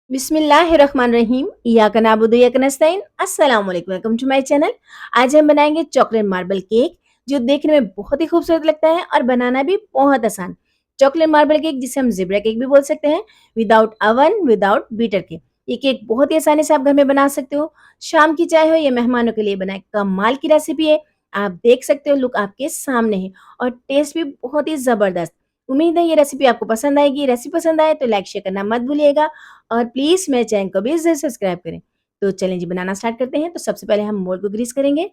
बिस्मिल्लाहिर्रहमानिर्रहीम। इय्याका नअबुदु व इय्याका नस्तईन। अस्सलाम वालेकुम, वेलकम टू माय चैनल। आज हम बनाएँगे चॉकलेट मार्बल केक, जो देखने में बहुत ही खूबसूरत लगता है और बनाना भी बहुत आसान। चॉकलेट मार्बल केक जिसे हम ज़ेबरा केक भी बोल सकते हैं, विदाउट ओवन, विदाउट बीटर के। ये केक बहुत ही आसानी से आप घर में बना सकते हो। शाम की चाय हो या मेहमानों के लिए बनाएँ, कमाल की रेसिपी है। आप देख सकते हो, लुक आपके सामने है और टेस्ट भी बहुत ही ज़बरदस्त। उम्मीद है ये रेसिपी आपको पसंद आएगी। रेसिपी पसंद आए तो लाइक शेयर करना मत भूलिएगा और प्लीज़ मेरे चैनल को भी ज़रूर सब्सक्राइब करें। तो चलें जी, बनाना स्टार्ट करते हैं। तो सबसे पहले हम मोल्ड को ग्रीस करेंगे।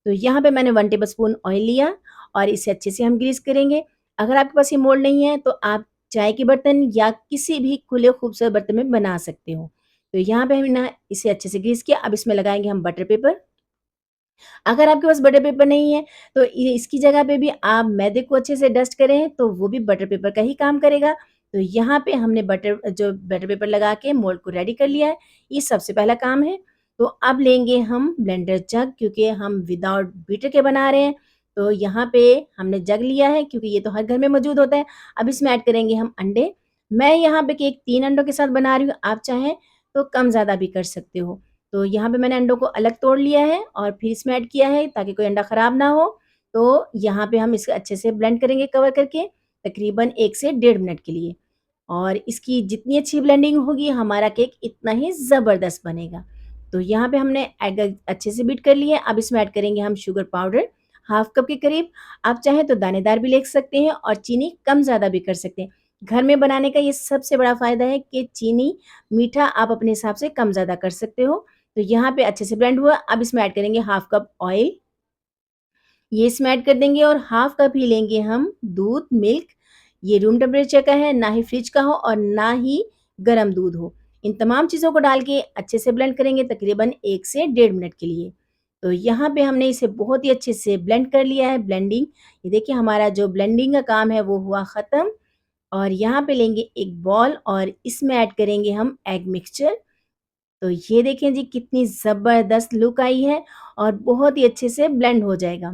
तो यहाँ पे मैंने 1 टेबलस्पून ऑयल लिया और इसे अच्छे से हम ग्रीस करेंगे। अगर आपके पास ये मोल्ड नहीं है तो आप चाय के बर्तन या किसी भी खुले खूबसूरत बर्तन में बना सकते हो। तो यहाँ पे हमने ना इसे अच्छे से ग्रीस किया। अब इसमें लगाएँगे हम बटर पेपर। अगर आपके पास बटर पेपर नहीं है तो इसकी जगह पे भी आप मैदे को अच्छे से डस्ट करें तो वो भी बटर पेपर का ही काम करेगा। तो यहाँ पे हमने बटर पेपर लगा के मोल्ड को रेडी कर लिया है। ये सबसे पहला काम है। तो अब लेंगे हम ब्लेंडर जग, क्योंकि हम विदाउट बीटर के बना रहे हैं। तो यहाँ पे हमने जग लिया है क्योंकि ये तो हर घर में मौजूद होता है। अब इसमें ऐड करेंगे हम अंडे। मैं यहाँ पे केक 3 अंडों के साथ बना रही हूँ, आप चाहें तो कम ज़्यादा भी कर सकते हो। तो यहाँ पे मैंने अंडों को अलग तोड़ लिया है और फिर इसमें ऐड किया है ताकि कोई अंडा ख़राब ना हो। तो यहाँ पे हम इसे अच्छे से ब्लेंड करेंगे कवर करके, तकरीबन 1 से डेढ़ मिनट के लिए। और इसकी जितनी अच्छी ब्लेंडिंग होगी हमारा केक इतना ही ज़बरदस्त बनेगा। तो यहाँ पे हमने एग अच्छे से बीट कर लिया है। अब इसमें ऐड करेंगे हम शुगर पाउडर, हाफ कप के करीब। आप चाहें तो दानेदार भी ले सकते हैं और चीनी कम ज़्यादा भी कर सकते हैं। घर में बनाने का ये सबसे बड़ा फ़ायदा है कि चीनी, मीठा आप अपने हिसाब से कम ज़्यादा कर सकते हो। तो यहाँ पे अच्छे से ब्लेंड हुआ। अब इसमें ऐड करेंगे हाफ कप ऑयल, ये इसमें ऐड कर देंगे और हाफ कप ही लेंगे हम दूध, मिल्क। ये रूम टेम्परेचर का है, ना ही फ्रिज का हो और ना ही गरम दूध हो। इन तमाम चीज़ों को डाल के अच्छे से ब्लेंड करेंगे तकरीबन 1 से डेढ़ मिनट के लिए। तो यहाँ पे हमने इसे बहुत ही अच्छे से ब्लेंड कर लिया है। ब्लेंडिंग, ये देखिए हमारा जो ब्लेंडिंग का काम है वो हुआ ख़त्म। और यहाँ पे लेंगे एक बॉल और इसमें ऐड करेंगे हम एग मिक्सचर। तो ये देखें जी कितनी ज़बरदस्त लुक आई है और बहुत ही अच्छे से ब्लेंड हो जाएगा।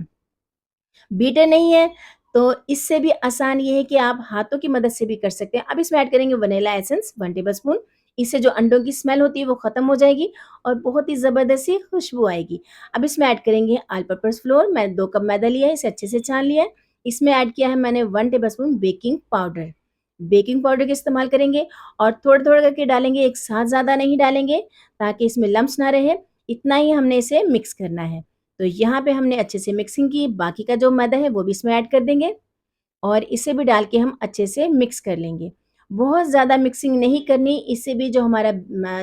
बीटर नहीं है तो इससे भी आसान ये है कि आप हाथों की मदद से भी कर सकते हैं। अब इसमें ऐड करेंगे वनीला एसेंस 1 टेबलस्पून। इससे जो अंडों की स्मेल होती है वो ख़त्म हो जाएगी और बहुत ही ज़बरदस्त सी खुशबू आएगी। अब इसमें ऐड करेंगे ऑल पर्पस फ्लोर। मैंने 2 कप मैदा लिया है, इसे अच्छे से छान लिया है। इसमें ऐड किया है मैंने 1 tablespoon baking powder. Baking powder का इस्तेमाल करेंगे और थोड़ा-थोड़ा करके डालेंगे, एक साथ ज़्यादा नहीं डालेंगे ताकि इसमें लम्प्स ना रहे। इतना ही हमने इसे मिक्स करना है। तो यहाँ पे हमने अच्छे से मिक्सिंग की, बाकी का जो मैदा है वो भी इसमें ऐड कर देंगे और इसे भी डाल के हम अच्छे से मिक्स कर लेंगे। बहुत ज़्यादा मिक्सिंग नहीं करनी, इससे भी जो हमारा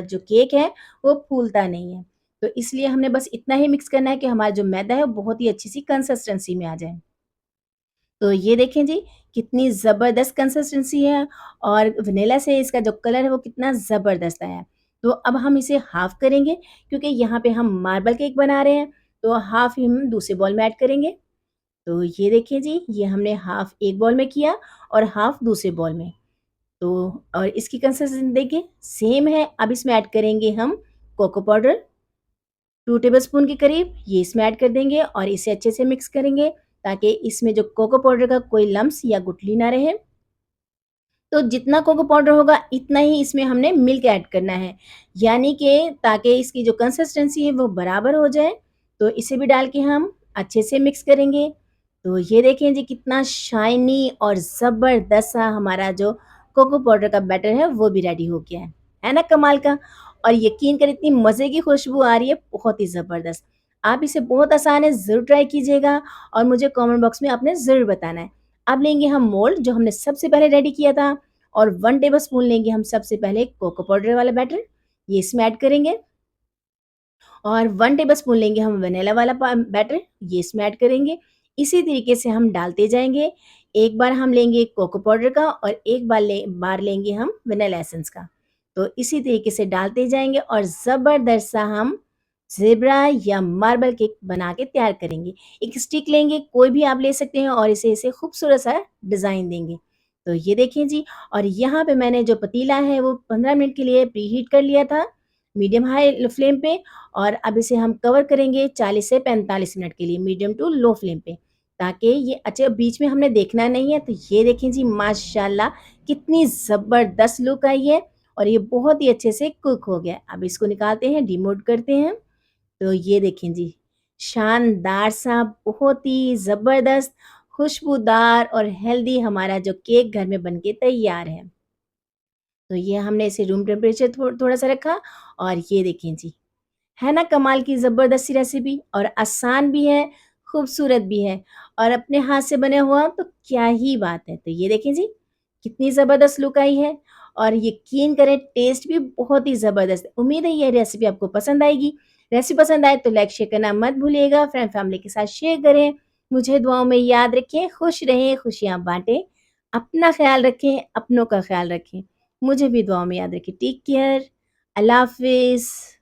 जो केक है वो फूलता नहीं है। तो इसलिए हमने बस इतना ही मिक्स करना है कि हमारा जो मैदा है वो बहुत ही अच्छी-सी कंसिस्टेंसी में आ जाए। तो ये देखें जी, कितनी ज़बरदस्त कंसिस्टेंसी है और वनीला से इसका जो कलर है वो कितना ज़बरदस्त आया है। तो अब हम इसे हाफ़ करेंगे क्योंकि यहाँ पे हम मार्बल केक बना रहे हैं, तो हाफ़ ही हम दूसरे बॉल में ऐड करेंगे। तो ये देखिए जी, ये हमने हाफ़ एक बॉल में किया और हाफ़ दूसरे बॉल में। तो और इसकी कंसिस्टेंसी देखिए सेम है। अब इसमें ऐड करेंगे हम कोको पाउडर 2 टेबलस्पून के करीब, ये इसमें ऐड कर देंगे और इसे अच्छे से मिक्स करेंगे ताकि इसमें जो कोको पाउडर का कोई लम्प्स या गुठली ना रहे। तो जितना कोको पाउडर होगा इतना ही इसमें हमने मिल्क ऐड करना है, यानी कि ताकि इसकी जो कंसिस्टेंसी है वो बराबर हो जाए। तो इसे भी डाल के हम अच्छे से मिक्स करेंगे। तो ये देखें जी कितना शाइनी और ज़बरदस्त सा हमारा जो कोको पाउडर का बैटर है वो भी रेडी हो गया है ना कमाल का? और यकीन करें इतनी मज़े की खुशबू आ रही है, बहुत ही ज़बरदस्त। आप इसे बहुत आसान है, ज़रूर ट्राई कीजिएगा और मुझे कमेंट बॉक्स में आपने ज़रूर बताना है। अब लेंगे हम मोल्ड जो हमने सबसे पहले रेडी किया था और 1 टेबलस्पून लेंगे हम सबसे पहले कोको पाउडर वाला बैटर, ये इसमें ऐड करेंगे और 1 टेबलस्पून लेंगे हम वनीला वाला बैटर, ये इसमें ऐड करेंगे। इसी तरीके से हम डालते जाएँगे। एक बार हम लेंगे कोको पाउडर का और एक बार लेंगे हम वनीला एसेंस का। तो इसी तरीके से डालते जाएँगे और ज़बरदस्त सा हम ज़ेबरा या मार्बल केक बना के तैयार करेंगे। एक स्टिक लेंगे, कोई भी आप ले सकते हैं और इसे खूबसूरत सा डिज़ाइन देंगे। तो ये देखिए जी, और यहाँ पे मैंने जो पतीला है वो 15 मिनट के लिए प्रीहीट कर लिया था, मीडियम हाई फ्लेम पे। और अब इसे हम कवर करेंगे 40 से 45 मिनट के लिए मीडियम टू लो फ्लेम पे, ताकि ये अच्छे बीच में हमने देखना नहीं है। तो ये देखें जी माशाल्लाह कितनी ज़बरदस्त लुक आई है और ये बहुत ही अच्छे से कुक हो गया। अब इसको निकालते हैं, डिमोल्ड करते हैं। तो ये देखें जी, शानदार सा, बहुत ही ज़बरदस्त, खुशबूदार और हेल्दी हमारा जो केक घर में बन के तैयार है। तो ये हमने इसे रूम टेम्परेचर थोड़ा-सा रखा और ये देखें जी, है ना कमाल की ज़बरदस्त सी रेसिपी, और आसान भी है, खूबसूरत भी है, और अपने हाथ से बना हुआ तो क्या ही बात है। तो ये देखें जी, कितनी ज़बरदस्त लुक आई है, और यकीन करें टेस्ट भी बहुत ही ज़बरदस्त है। उम्मीद है ये रेसिपी आपको पसंद आएगी। रेसिपी पसंद आए तो लाइक शेयर करना मत भूलिएगा, फ्रेंड फैमिली के साथ शेयर करें। मुझे दुआओं में याद रखें, खुश रहें, खुशियाँ बाँटें, अपना ख़्याल रखें, अपनों का ख़्याल रखें। मुझे भी दुआओं में याद रखें। टेक केयर, अल्लाह हाफ़िज़।